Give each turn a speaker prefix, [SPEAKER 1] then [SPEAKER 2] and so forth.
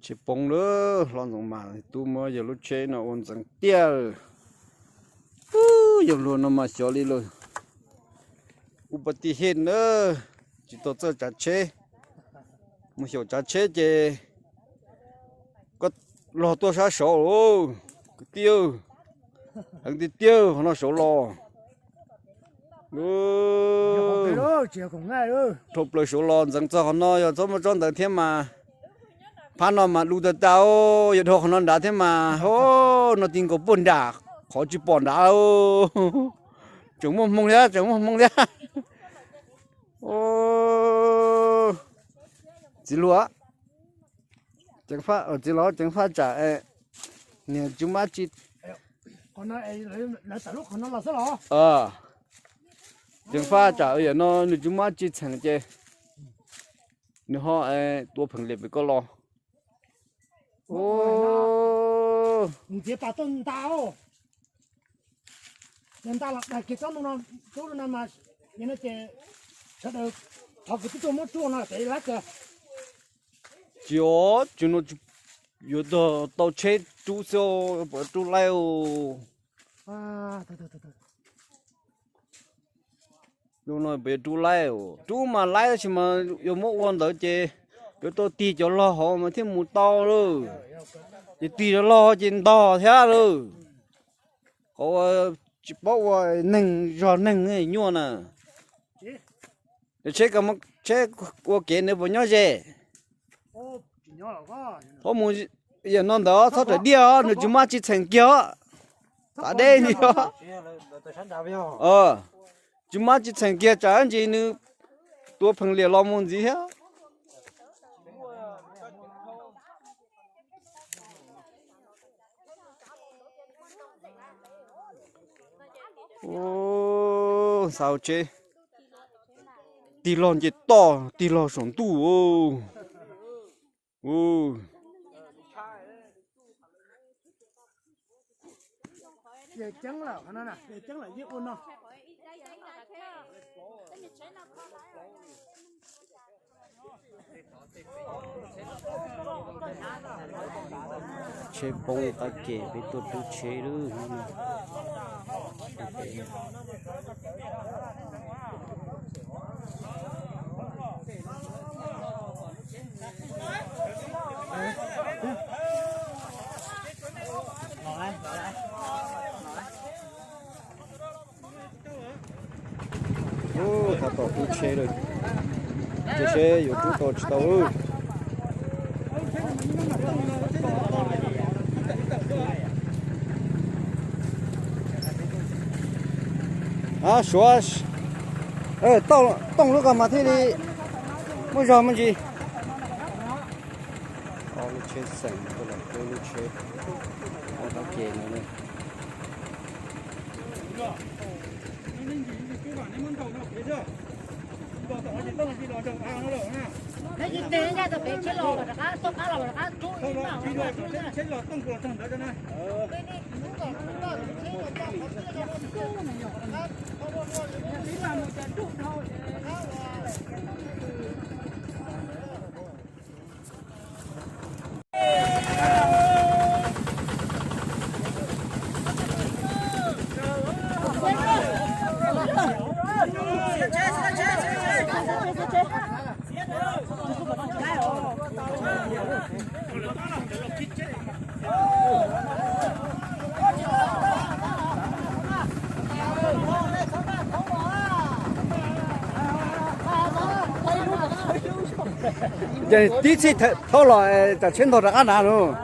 [SPEAKER 1] chỉ bông nữa lon giống mà tu mới giờ lúc chế nó ôn rằng tiêu giờ luôn nó mà xóa đi luôn upati hết nữa chỉ tổ chức chặt chế một số chặt chế chứ có lo tôi sao số luôn tiêu thằng đi tiêu nó số lo thục lời số lo rằng cho nó giờ cho một trong đời thêm mà phan nó mà lù được tao giờ thôi nó đã thế mà ô nó tin có bồn đá khó chịu bồn đá ô chúng mong ra ô chỉ lúa chẳng phát ở chỉ lúa chẳng phát trả nè chúng má chỉ
[SPEAKER 2] còn nó lấy tao lúc còn nó là sao đó
[SPEAKER 1] chẳng phát trả ở nó nè chúng má chỉ thành chơi nè họ tua phần liệt với có lo ô
[SPEAKER 2] 你别把灯打哦，人打了，那给咱们那走了那么，人家这这都他不知道么做那对那个，
[SPEAKER 1] 就那有的到车注销不注来哦，
[SPEAKER 2] 啊，对，
[SPEAKER 1] 有那别注来哦，注嘛来什么有么问到这。有到地就lo họ mà thêm một to rồi, thì tì cho lo trên to thế rồi, có chỉ bảo nâng rồi nâng này nhua nè, để chế cái mức chế qua kiện này bao nhiêu gì, có một giờ non đó thoát được đi nó chúng ta chỉ thành kia, tại đây đi chúng ta chỉ thành kia chả anh gì nữa, tôi phần liệt lo muốn gì hết. Ô sao chứ tì lon chỉ to tì lon sống tu ô
[SPEAKER 2] để trắng là nó nè, để trắng là giết ôn nó.
[SPEAKER 1] chế bông cá kể với tôi chế đó ô thằng tao tôi chế rồi chế有猪头吃到哦。啊，说是，到了，动了干嘛？这里没什么去。哦，你切省不了，你切，我到给了呢。
[SPEAKER 2] 那你等一下就别切了，把它做干了，把它煮一下。
[SPEAKER 3] 切了，动过动得着呢。
[SPEAKER 1] 这第一次偷了，在前头的安南喽。